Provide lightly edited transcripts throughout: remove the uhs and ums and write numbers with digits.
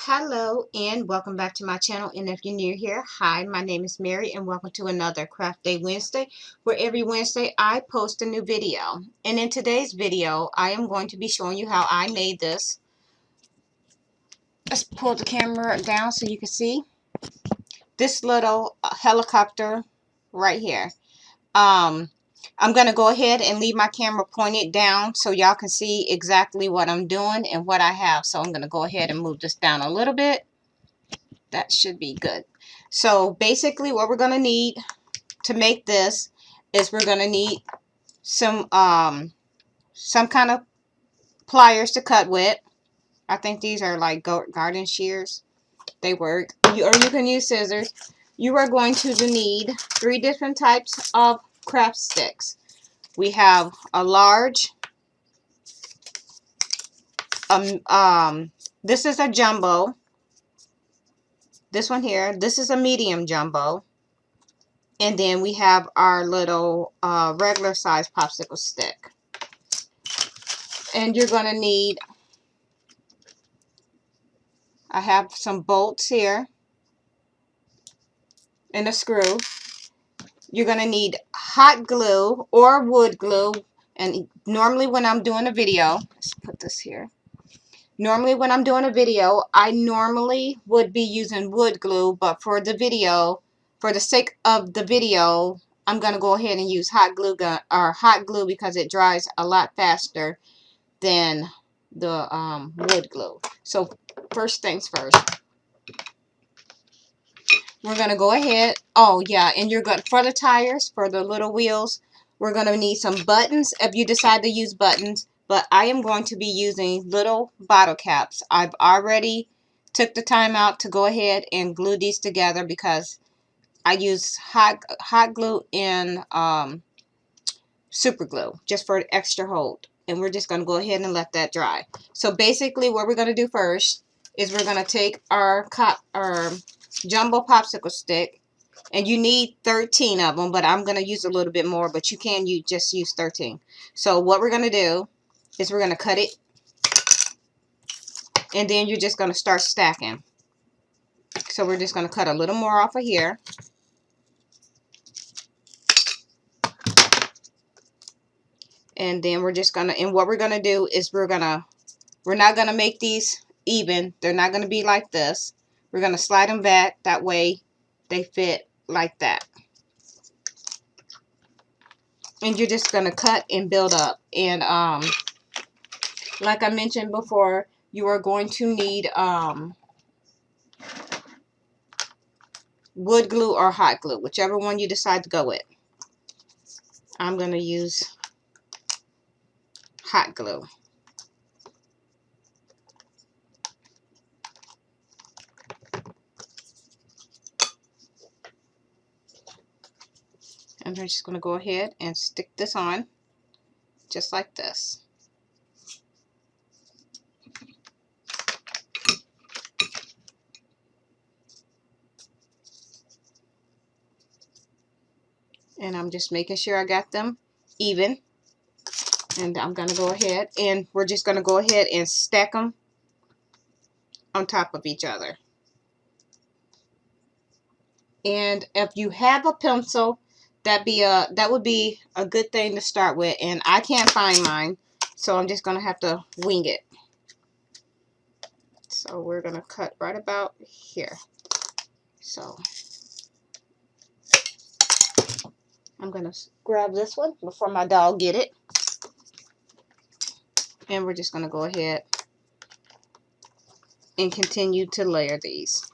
Hello and welcome back to my channel, and if you're new here, hi, my name is Mary and welcome to another Craft Day Wednesday, where every Wednesday I post a new video. And in today's video I am going to be showing you how I made this. Let's pull the camera down so you can see this little helicopter right here. I'm going to go ahead and leave my camera pointed down so y'all can see exactly what I'm doing and what I have. So I'm going to go ahead and move this down a little bit. That should be good. So basically what we're going to need to make this is we're going to need some kind of pliers to cut with. I think these are like garden shears. They work. Or you can use scissors. You are going to need 3 different types of craft sticks. We have a large, this is a jumbo. This one here, this is a medium jumbo. And then we have our little regular size popsicle stick. And you're going to need, I have some bolts here and a screw. You're going to need hot glue or wood glue. And normally when I'm doing a video, let's put this here. Normally when I'm doing a video, I normally would be using wood glue, but for the video, for the sake of the video, I'm going to go ahead and use hot glue because it dries a lot faster than the wood glue. So first things first, we're going to go ahead. Oh yeah, and you're going for the tires, for the little wheels, we're going to need some buttons if you decide to use buttons. But I am going to be using little bottle caps. I've already took the time out to go ahead and glue these together because I use hot glue and super glue just for extra hold. And we're just going to go ahead and let that dry. So basically what we're going to do first is we're going to take our jumbo popsicle stick, and you need 13 of them, but I'm going to use a little bit more, but you can just use 13. So what we're going to do is we're going to cut it, and then you're just going to start stacking. So we're just going to cut a little more off of here. And then we're just going to, and what we're going to do is we're not going to make these even. They're not going to be like this. We're going to slide them back. That way they fit like that. And you're just going to cut and build up. And like I mentioned before, you are going to need wood glue or hot glue, whichever one you decide to go with. I'm going to use hot glue. And I'm just going to go ahead and stick this on just like this. And I'm just making sure I got them even. And I'm going to go ahead and we're just going to go ahead and stack them on top of each other. And if you have a pencil, that would be a good thing to start with. And I can't find mine, so I'm just going to have to wing it. So we're going to cut right about here. So I'm going to grab this one before my dog get it. And we're just going to go ahead and continue to layer these.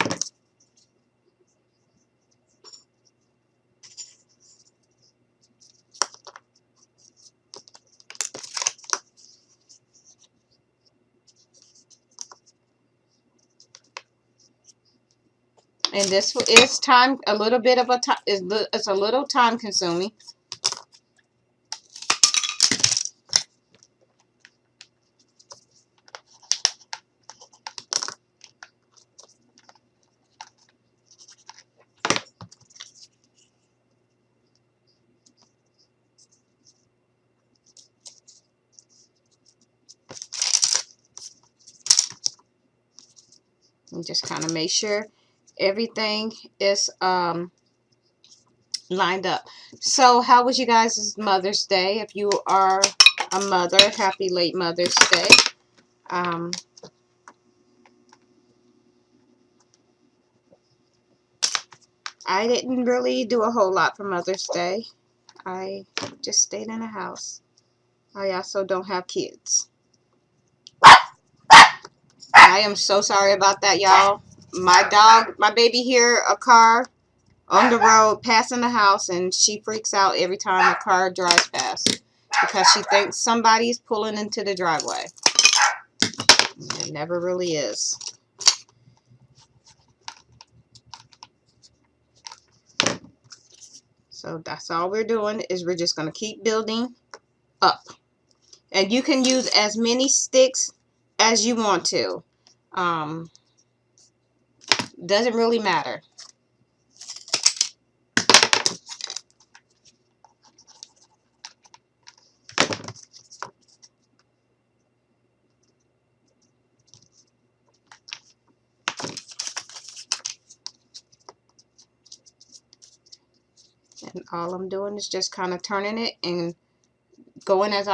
And this is a little bit of a time. It's a little time consuming. And just kind of make sure everything is lined up. So how was you guys' Mother's Day? If you are a mother, happy late Mother's Day. I didn't really do a whole lot for Mother's Day. I just stayed in the house. I also don't have kids. I am so sorry about that, y'all. My dog, my baby hear a car on the road passing the house, and she freaks out every time a car drives past because she thinks somebody's pulling into the driveway. It never really is. So that's all we're doing, is we're just going to keep building up. And you can use as many sticks as you want to. Doesn't really matter. And all I'm doing is just kind of turning it and going as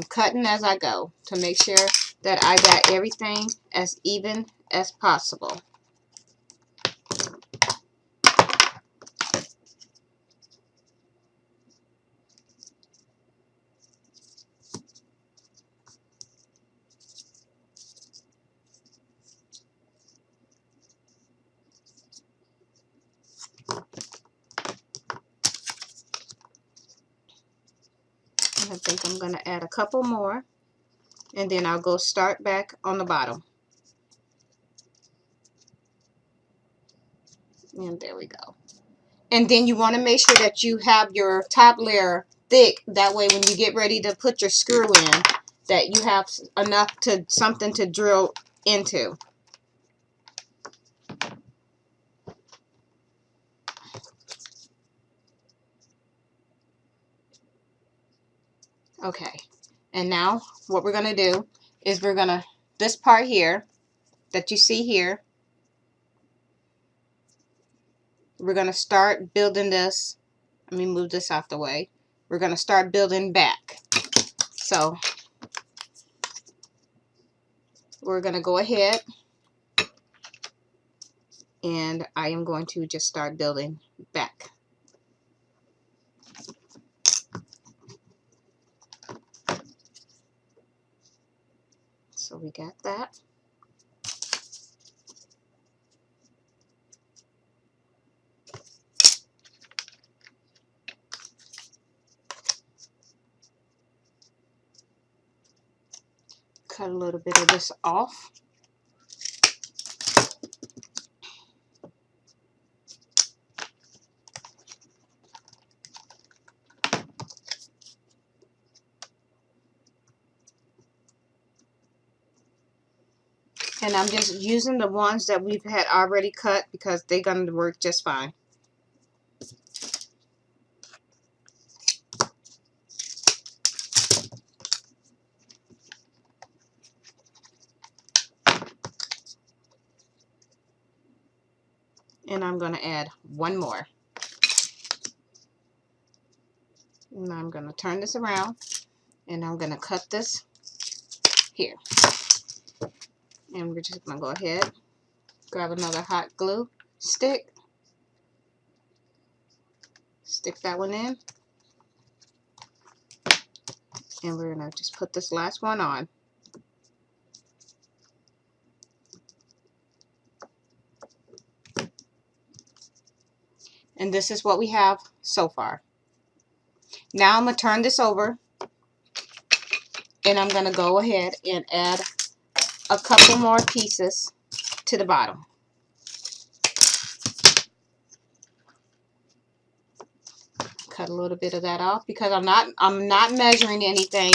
cutting as I go to make sure that I got everything as even as possible. And I think I'm going to add a couple more, and then I'll go start back on the bottom. And there we go. And then you want to make sure that you have your top layer thick. That way when you get ready to put your screw in, that you have enough to something to drill into. Okay. And now what we're going to do is we're going to, this part here that you see here, we're going to start building this. Let me move this out the way. We're going to start building back. So we're going to go ahead, and I am going to just start building back. So we got that. Cut a little bit of this off. And I'm just using the ones that we've had already cut because they're going to work just fine. And I'm going to add one more. And I'm going to turn this around, and I'm going to cut this here. And we're just going to go ahead, grab another hot glue stick, stick that one in, and we're going to just put this last one on. And this is what we have so far. Now I'm going to turn this over, and I'm going to go ahead and add a couple more pieces to the bottom. Cut a little bit of that off because I'm not measuring anything.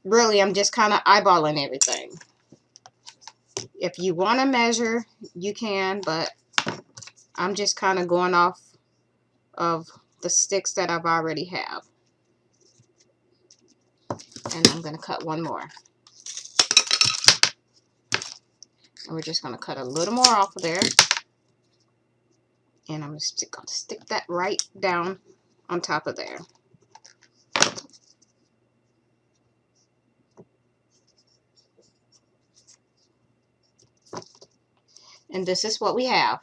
Really, I'm just kind of eyeballing everything. If you want to measure, you can, but I'm just kind of going off of the sticks that I've already have. And I'm going to cut one more. And we're just going to cut a little more off of there. And I'm going to stick that right down on top of there. And this is what we have.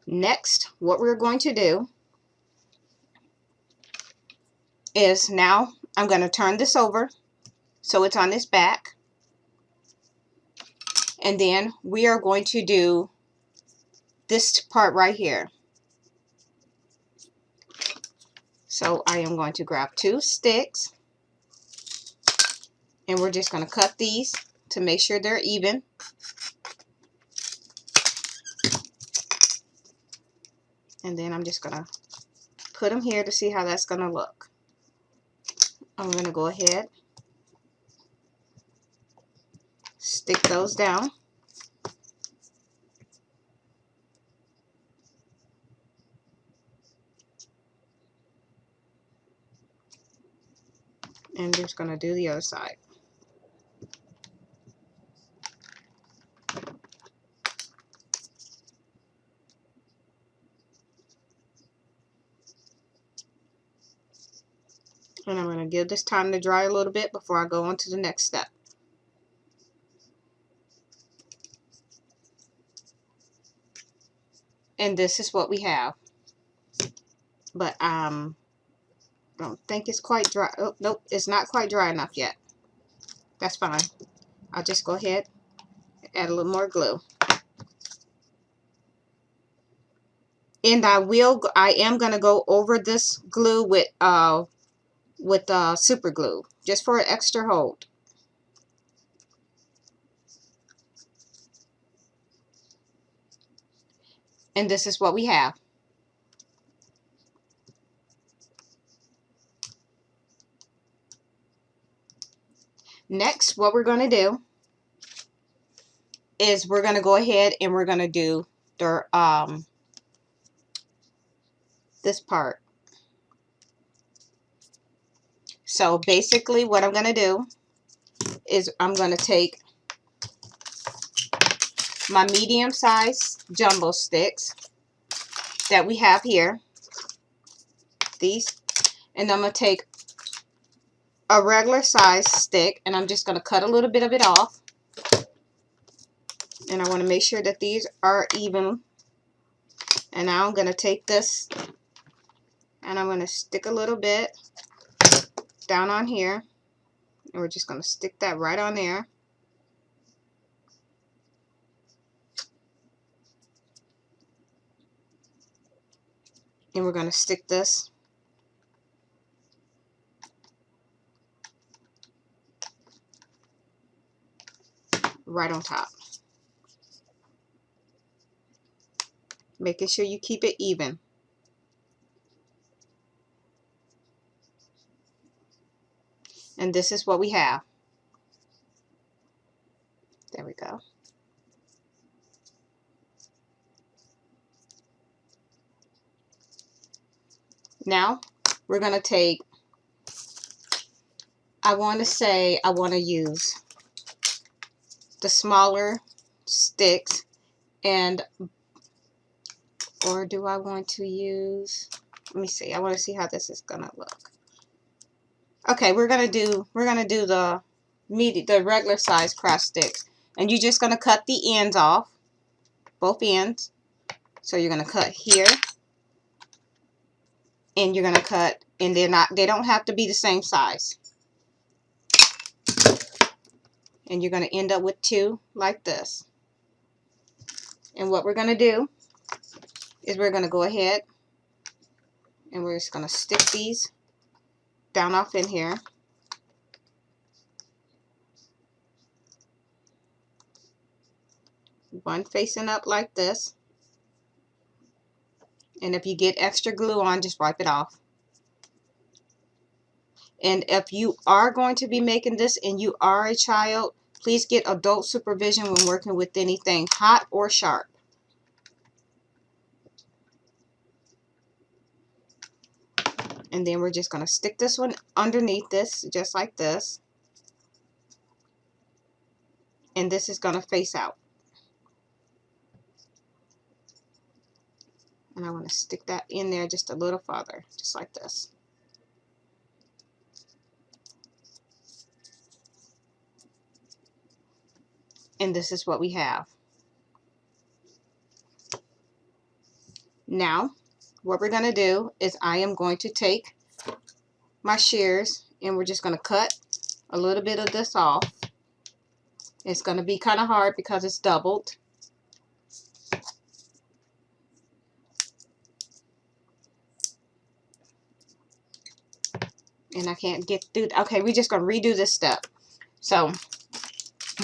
Next, what we're going to do is now I'm going to turn this over so it's on its back. And then we are going to do this part right here. So I am going to grab 2 sticks. And we're just going to cut these to make sure they're even. And then I'm just going to put them here to see how that's going to look. I'm going to go ahead, stick those down. And just going to do the other side. And I'm going to give this time to dry a little bit before I go on to the next step. And this is what we have. But don't think it's quite dry. Oh, nope, it's not quite dry enough yet. That's fine. I'll just go ahead and add a little more glue. And I am going to go over this glue with super glue, just for an extra hold. And this is what we have. Next, what we're going to do is we're going to go ahead and we're going to do the this part. So basically what I'm going to do is I'm going to take my medium-sized jumbo sticks that we have here, these, and I'm going to take a regular size stick and I'm just going to cut a little bit of it off. And I want to make sure that these are even. And now I'm going to take this and I'm going to stick a little bit down on here. And we're just going to stick that right on there. And we're going to stick this right on top. Making sure you keep it even. And this is what we have. There we go. Now we're going to take, I want to use the smaller sticks, and or do I want to use, let me see, I want to see how this is going to look. Okay, we're going to do the regular size craft sticks, and you're just going to cut the ends off, both ends. So you're going to cut here, and you're going to cut, and they don't have to be the same size. And you're going to end up with 2 like this. And what we're going to do is we're going to go ahead and we're just going to stick these down off in here. One facing up like this. And if you get extra glue on, just wipe it off. And if you are going to be making this and you are a child, please get adult supervision when working with anything hot or sharp. And then we're just going to stick this one underneath this, just like this. and this is going to face out. And I want to stick that in there just a little farther, just like this. And this is what we have. Now, what we're going to do is I am going to take my shears and we're just going to cut a little bit of this off. It's going to be kind of hard because it's doubled. And I can't get through. Okay, we're just going to redo this step. So,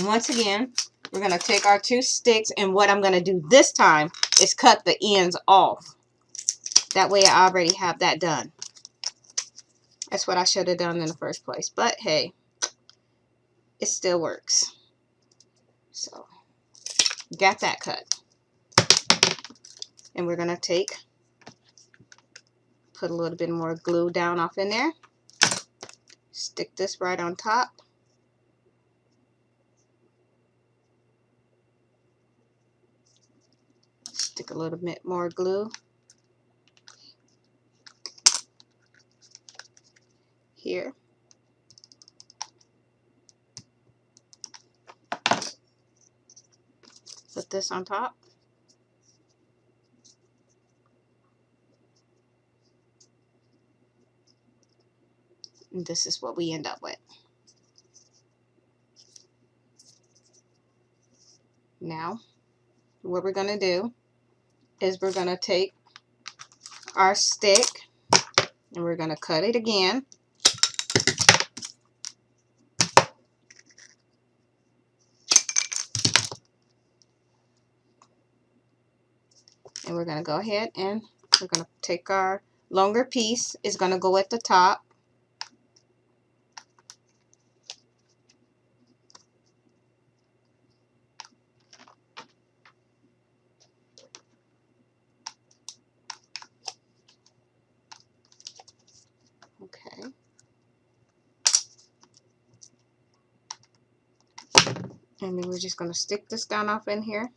once again, we're going to take our 2 sticks, and what I'm going to do this time is cut the ends off. That way I already have that done. That's what I should have done in the first place. But hey, it still works. So, got that cut. And we're going to put a little bit more glue down off in there. Stick this right on top. Stick a little bit more glue here. Put this on top. And this is what we end up with. Now, what we're going to do is we're going to take our stick and we're going to cut it again. And we're going to go ahead and we're going to take our longer piece. It's going to go at the top. Okay. And then we're just going to stick this down off in here.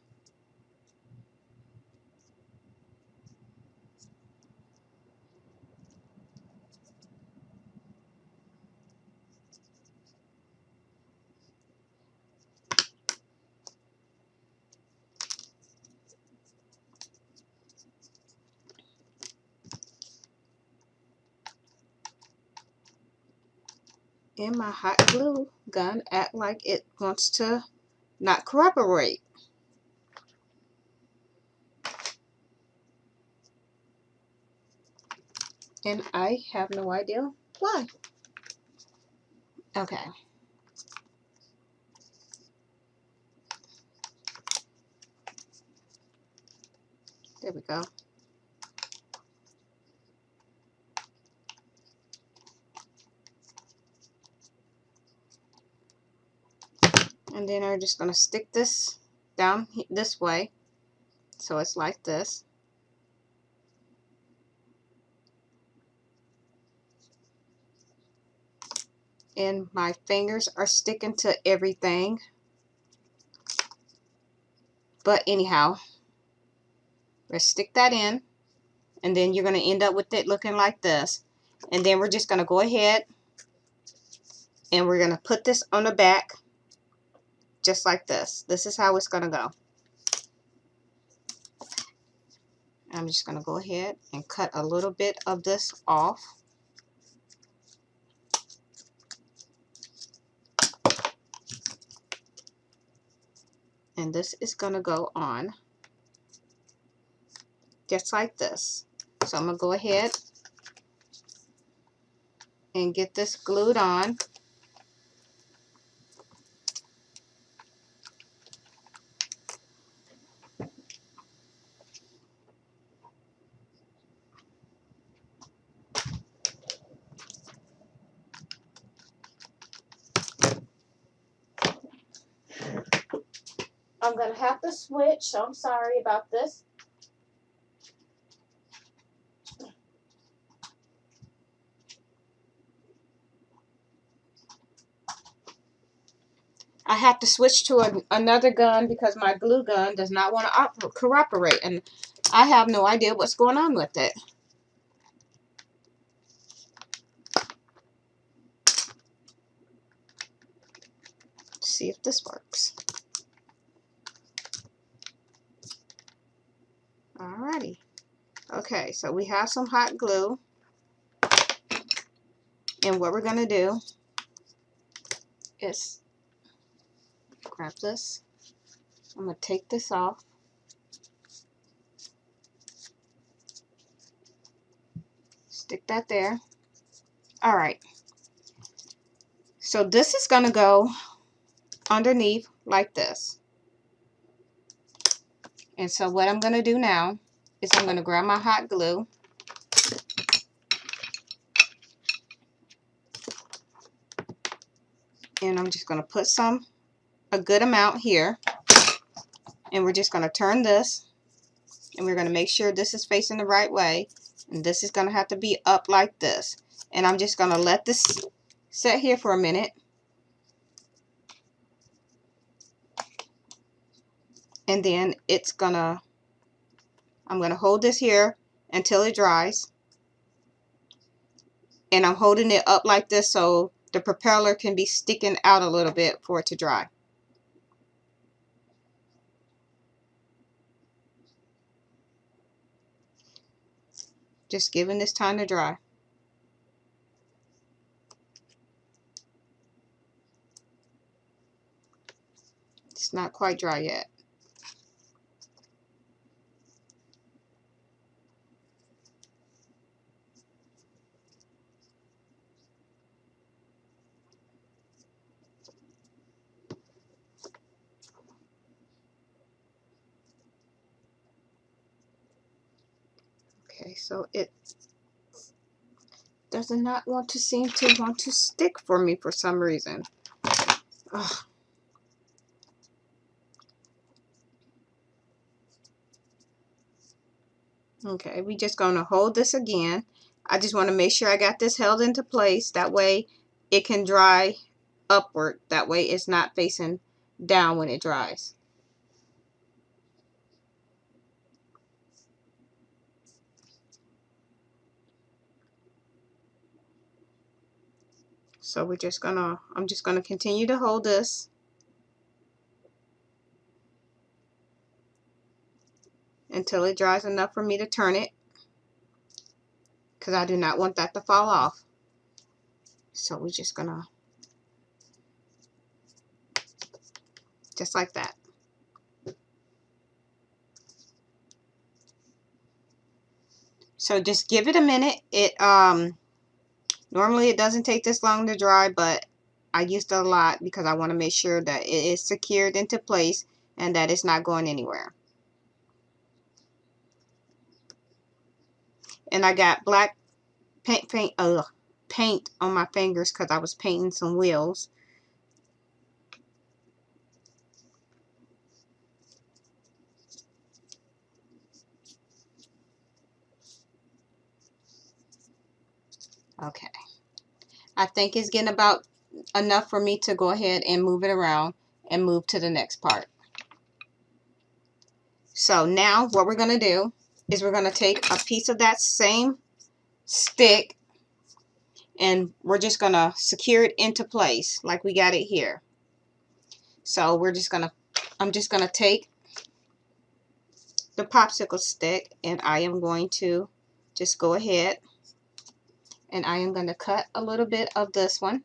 And my hot glue gun act like it wants to not cooperate. And I have no idea why. Okay. There we go. And then I'm just going to stick this down this way. So it's like this. And my fingers are sticking to everything. But anyhow, let's stick that in. And then you're going to end up with it looking like this. And then we're just going to go ahead and we're going to put this on the back just like this. This is how it's going to go. I'm just going to go ahead and cut a little bit of this off. And this is going to go on just like this. So I'm going to go ahead and get this glued on. I'm going to have to switch, so I'm sorry about this. I have to switch to another gun because my glue gun does not want to cooperate, and I have no idea what's going on with it. Let's see if this works. Alrighty. Okay, so we have some hot glue, and what we're going to do is grab this. I'm going to take this off. Stick that there. Alright. So this is going to go underneath like this. And so what I'm going to do now is I'm going to grab my hot glue. And I'm just going to put a good amount here. And we're just going to turn this. And we're going to make sure this is facing the right way. And this is going to have to be up like this. And I'm just going to let this sit here for a minute. And then I'm going to hold this here until it dries. And I'm holding it up like this so the propeller can be sticking out a little bit for it to dry. Just giving this time to dry. It's not quite dry yet. Okay, so it does not seem to stick for me for some reason. Ugh. Okay, we're just going to hold this again. I just want to make sure I got this held into place. That way it can dry upward. That way it's not facing down when it dries. So I'm just gonna continue to hold this until it dries enough for me to turn it, because I do not want that to fall off. So we're just gonna, just like that. So just give it a minute. Normally it doesn't take this long to dry, but I used it a lot because I want to make sure that it is secured into place and that it's not going anywhere. And I got black paint on my fingers because I was painting some wheels. Okay. I think it's getting about enough for me to go ahead and move it around and move to the next part. So now what we're going to do is we're going to take a piece of that same stick and we're just going to secure it into place like we got it here. So I'm just going to take the popsicle stick and I am going to just go ahead and I am going to cut a little bit of this one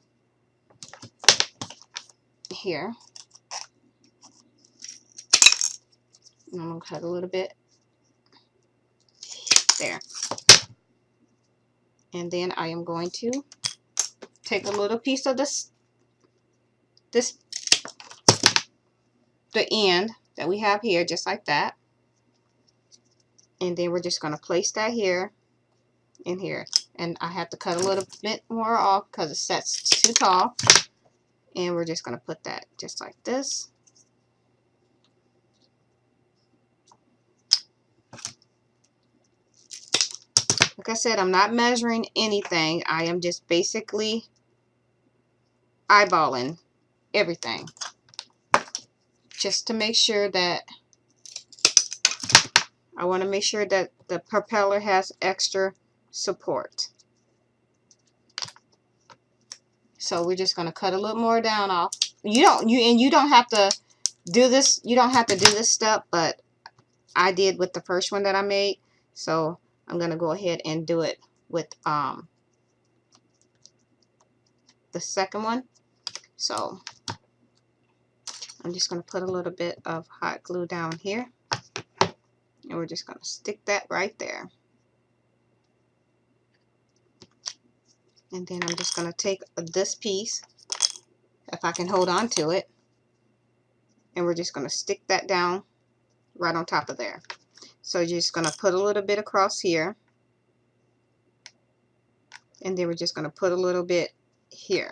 here. And I'm going to cut a little bit there. And then I am going to take a little piece of the end that we have here, just like that. And then we're just going to place that here and here. And I have to cut a little bit more off because it sets too tall. And we're just going to put that just like this. Like I said, I'm not measuring anything. I am just basically eyeballing everything. just to make sure that I want to make sure that the propeller has extra support. So we're just going to cut a little more down off. You don't have to do this. You don't have to do this step, but I did with the first one that I made. So I'm going to go ahead and do it with the second one. So I'm just going to put a little bit of hot glue down here, and we're just going to stick that right there. And then I'm just going to take this piece, if I can hold on to it, and we're just going to stick that down right on top of there. So you're just going to put a little bit across here, and then we're just going to put a little bit here,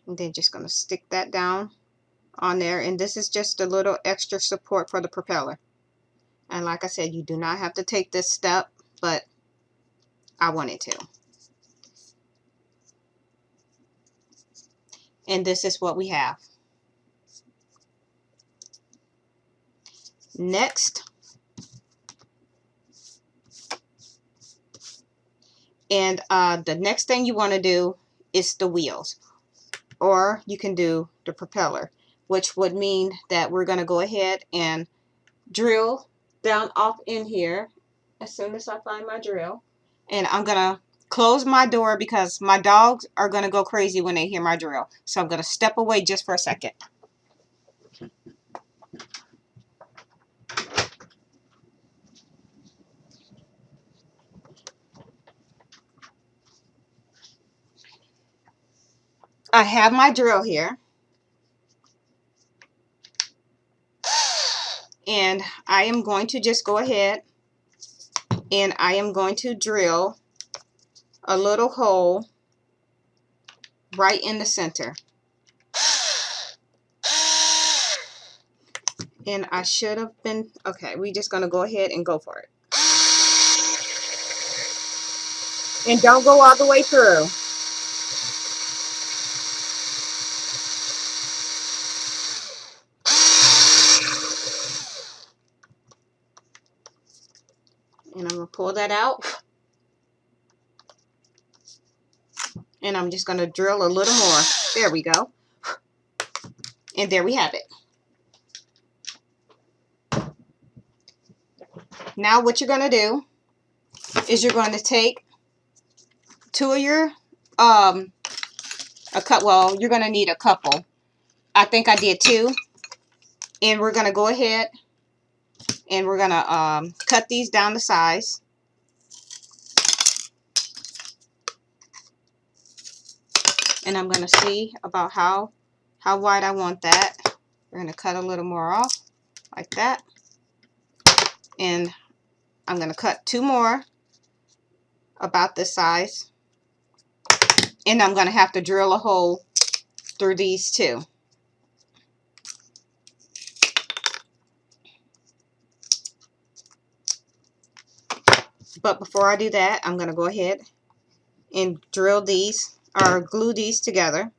and then just going to stick that down on there. And this is just a little extra support for the propeller. And like I said, you do not have to take this step, but I wanted to. And this is what we have. Next, and the next thing you want to do is the wheels, or you can do the propeller, which would mean that we're going to go ahead and drill down off in here as soon as I find my drill. And I'm going to close my door because my dogs are going to go crazy when they hear my drill. So I'm going to step away just for a second. I have my drill here, and I am going to just go ahead and I am going to drill a little hole right in the center. And I should have been, okay, we're just going to go ahead and go for it. And don't go all the way through. And I'm going to pull that out. And I'm just going to drill a little more. There we go. And there we have it. Now what you're going to do is you're going to take two of your, well, you're going to need a couple. I think I did two. And we're going to go ahead and we're going to cut these down to size. And I'm going to see about how wide I want that. We're going to cut a little more off like that. And I'm going to cut two more about this size. And I'm going to have to drill a hole through these two. But before I do that, I'm going to go ahead and drill these or glue these together.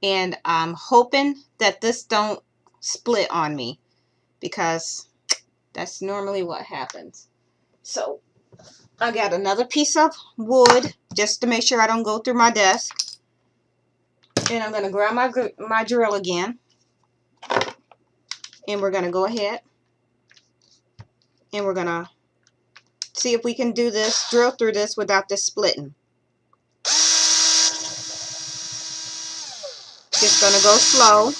And I'm hoping that this don't split on me, because that's normally what happens. So I got another piece of wood just to make sure I don't go through my desk. And I'm going to grab my drill again. And we're going to go ahead and we're going to see if we can do this, drill through this without this splitting. Just going to go slow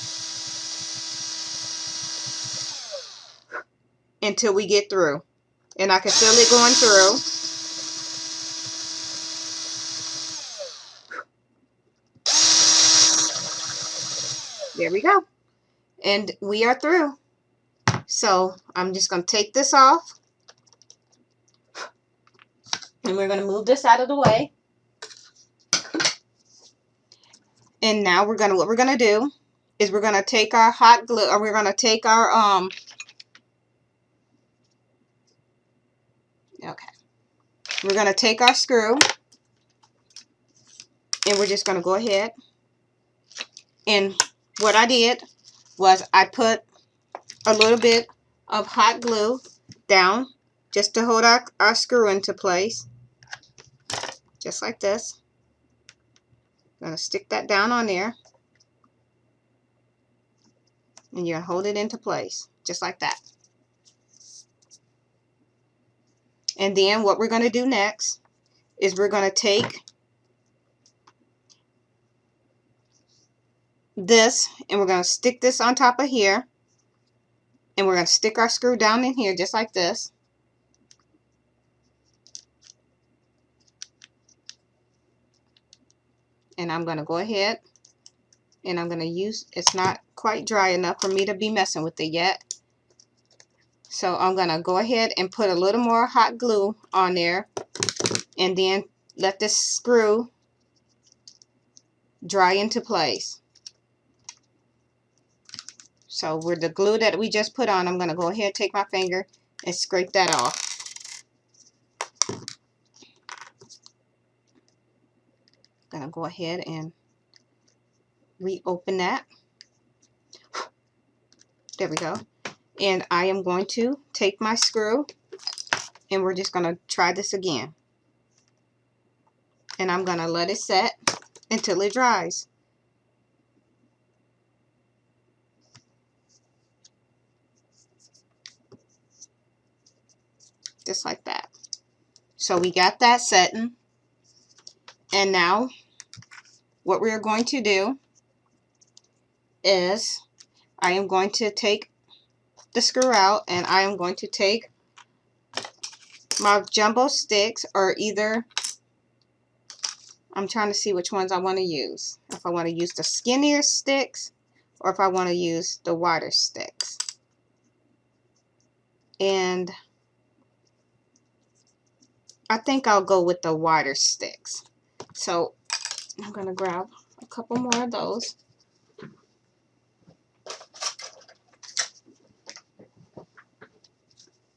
until we get through. And I can feel it going through. There we go. And we are through. So I'm just going to take this off. And we're going to move this out of the way. And now what we're going to do is we're going to take our hot glue, or we're going to take our, we're going to take our screw, And we're just going to go ahead, and what I did was I put a little bit of hot glue down just to hold our screw into place, just like this. I'm going to stick that down on there, and you're going to hold it into place just like that. And then what we're going to do next is we're going to take this and we're going to stick this on top of here, and we're going to stick our screw down in here just like this. And I'm going to go ahead and I'm going to use, it's not quite dry enough for me to be messing with it yet. So I'm going to go ahead and put a little more hot glue on there, and then let this screw dry into place. So with the glue that we just put on, I'm going to go ahead, take my finger and scrape that off. I'm going to go ahead and reopen that. There we go. And I am going to take my screw and we're just going to try this again. And I'm going to let it set until it dries. Just like that. So we got that setting. And now what we're going to do is I am going to take the screw out, and I am going to take my jumbo sticks, or either, I'm trying to see which ones I want to use. If I want to use the skinnier sticks or if I want to use the wider sticks. And I think I'll go with the wider sticks. So I'm going to grab a couple more of those.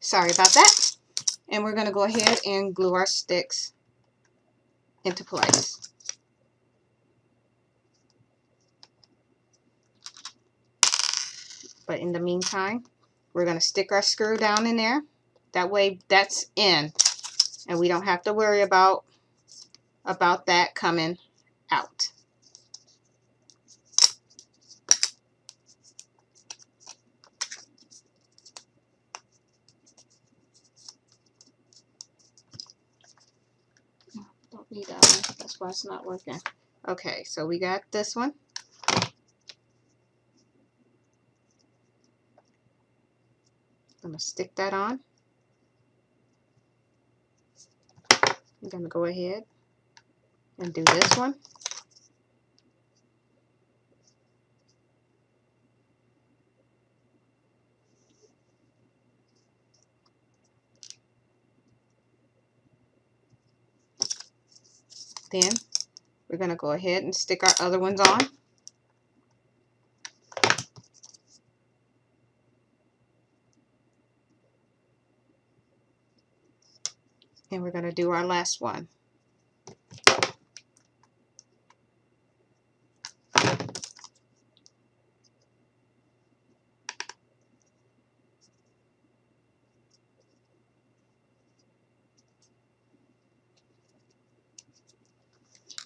Sorry about that. And we're going to go ahead and glue our sticks into place. But in the meantime, we're going to stick our screw down in there. That way that's in, and we don't have to worry about that coming out. Don't need that one. That's why it's not working. Okay, so we got this one. I'm going to stick that on. I'm going to go ahead and do this one. Then we're going to go ahead and stick our other ones on. And we're going to do our last one.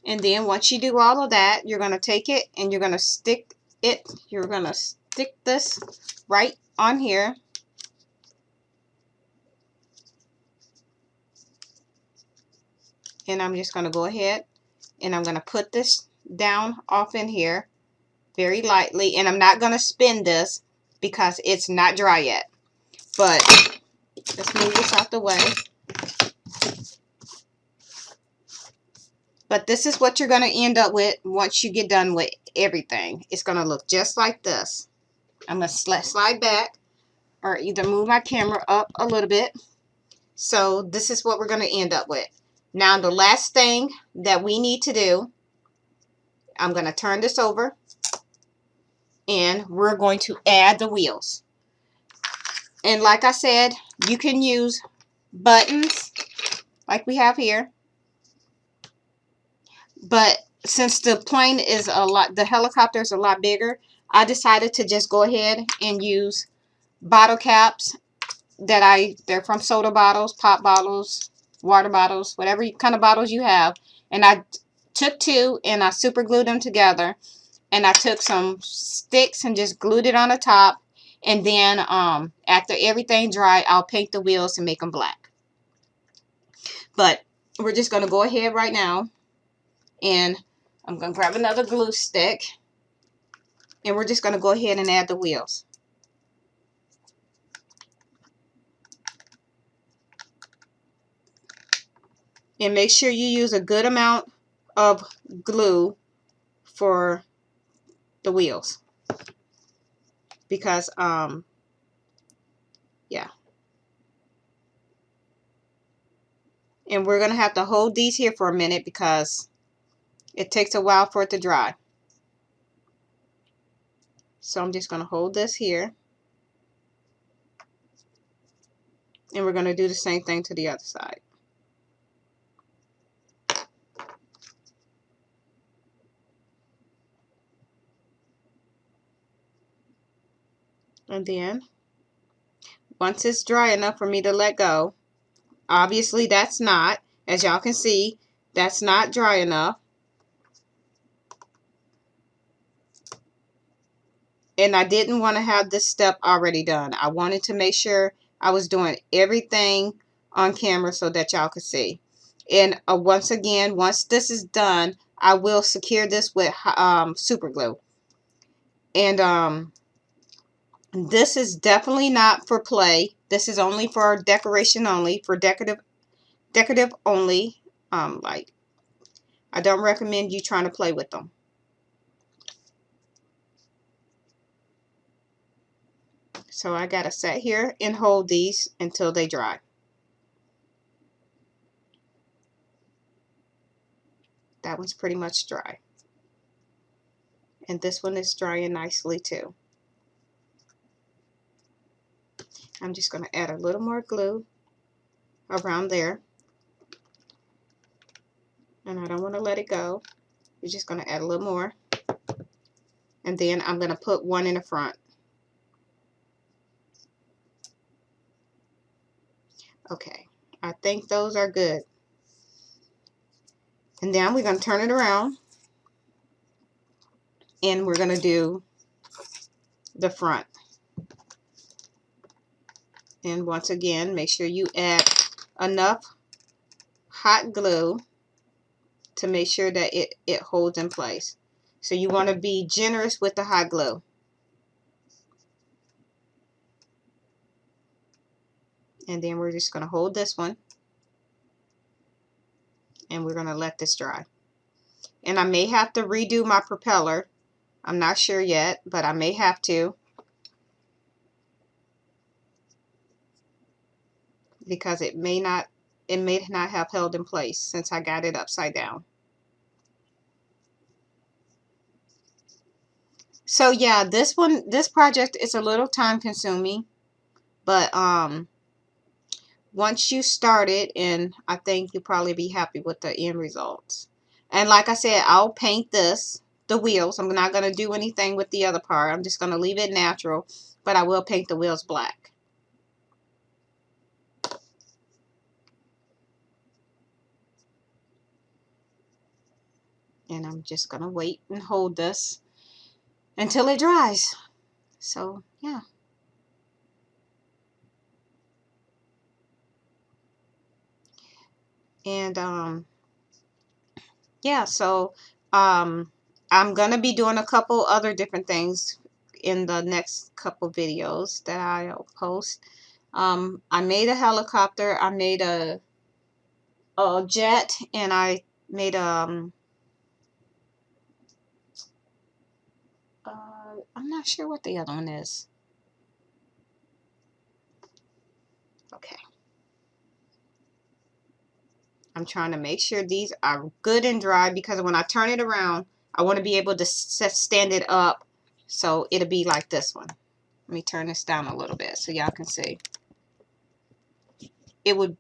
And then once you do all of that, you're going to take it and you're going to stick it. You're going to stick this right on here. And I'm just going to go ahead and I'm going to put this down off in here very lightly. And I'm not going to spin this because it's not dry yet. But let's move this out the way. But this is what you're going to end up with once you get done with everything. It's going to look just like this. I'm going to slide back or either move my camera up a little bit. So this is what we're going to end up with. Now the last thing that we need to do, I'm going to turn this over and we're going to add the wheels. And like I said, you can use buttons like we have here. But since the plane is the helicopter is a lot bigger, I decided to just go ahead and use bottle caps they're from soda bottles, pop bottles, water bottles, whatever kind of bottles you have. And I took two and I super glued them together. And I took some sticks and just glued it on the top. And then after everything dried, I'll paint the wheels and make them black. But we're just going to go ahead right now. And I'm going to grab another glue stick. And we're just going to go ahead and add the wheels. And make sure you use a good amount of glue for the wheels. Because, yeah. And we're going to have to hold these here for a minute because it takes a while for it to dry. So I'm just going to hold this here. And we're going to do the same thing to the other side. And then, once it's dry enough for me to let go, obviously that's not, as y'all can see, that's not dry enough. And I didn't want to have this step already done. I wanted to make sure I was doing everything on camera so that y'all could see. And once again, once this is done, I will secure this with super glue. And this is definitely not for play. This is only for decoration only, for decorative only. Like, I don't recommend you trying to play with them. So I gotta sit here and hold these until they dry. That one's pretty much dry. And this one is drying nicely too. I'm just going to add a little more glue around there. And I don't want to let it go. You're just going to add a little more. And then I'm going to put one in the front. Okay, I think those are good. And then we're going to turn it around. And we're going to do the front. And once again, make sure you add enough hot glue to make sure that it holds in place. So you want to be generous with the hot glue. And then we're just going to hold this one. And we're going to let this dry. And I may have to redo my propeller. I'm not sure yet, but I may have to. Because it may not have held in place since I got it upside down. So yeah, this project is a little time consuming, but once you start it, and I think you'll probably be happy with the end results. And like I said, I'll paint the wheels. I'm not going to do anything with the other part. I'm just going to leave it natural, but I will paint the wheels black. And I'm just going to wait and hold this until it dries. So, yeah. And yeah, so I'm gonna be doing a couple other different things in the next couple videos that I'll post. I made a helicopter, I made a jet, and I made I'm not sure what the other one is. Okay. I'm trying to make sure these are good and dry because when I turn it around, I want to be able to stand it up so it'll be like this one. Let me turn this down a little bit so y'all can see. It would,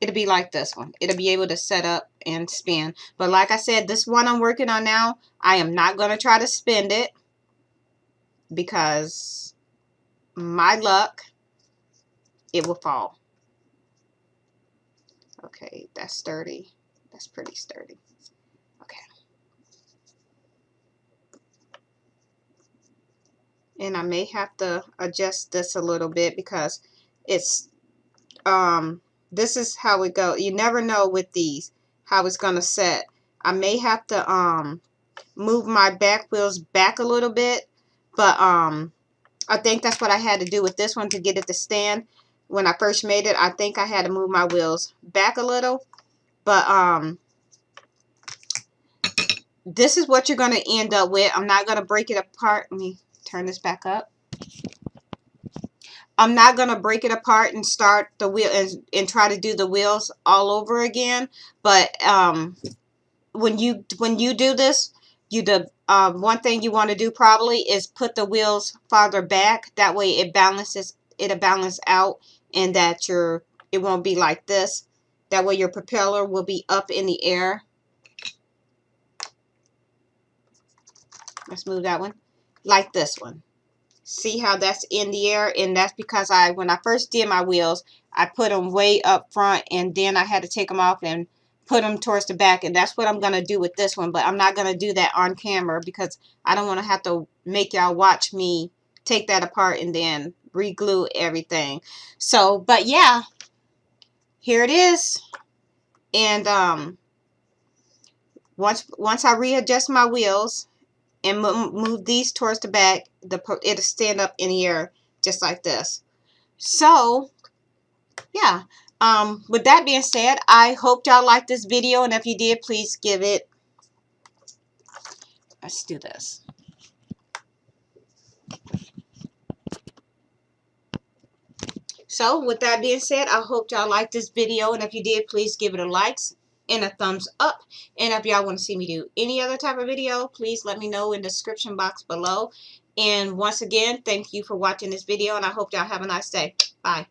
it'll be like this one. It'll be able to set up and spin. But like I said, this one I'm working on now, I am not going to try to spin it because my luck, it will fall. Okay, that's sturdy. That's pretty sturdy. Okay. And I may have to adjust this a little bit because it's this is how it goes. You never know with these how it's gonna set. I may have to move my back wheels back a little bit, but I think that's what I had to do with this one to get it to stand. When I first made it, I think I had to move my wheels back a little, but this is what you're going to end up with. I'm not going to break it apart. Let me turn this back up. I'm not going to break it apart and start the wheel and try to do the wheels all over again. But when you do this, one thing you want to do probably is put the wheels farther back. That way it'll balance out, and that it won't be like this. That way your propeller will be up in the air. Let's move that one. Like this one. See how that's in the air? And that's because when I first did my wheels, I put them way up front, and then I had to take them off and put them towards the back. And that's what I'm going to do with this one. But I'm not going to do that on camera because I don't want to have to make y'all watch me take that apart and then re-glue everything. So, but yeah, here it is. And once I readjust my wheels and move these towards the back, it'll stand up in the air just like this. So yeah, with that being said, I hope y'all liked this video, and if you did, please give it, let's do this. So with that being said, I hope y'all liked this video, and if you did, please give it a like and a thumbs up. And if y'all want to see me do any other type of video, please let me know in the description box below. And once again, thank you for watching this video, and I hope y'all have a nice day. Bye.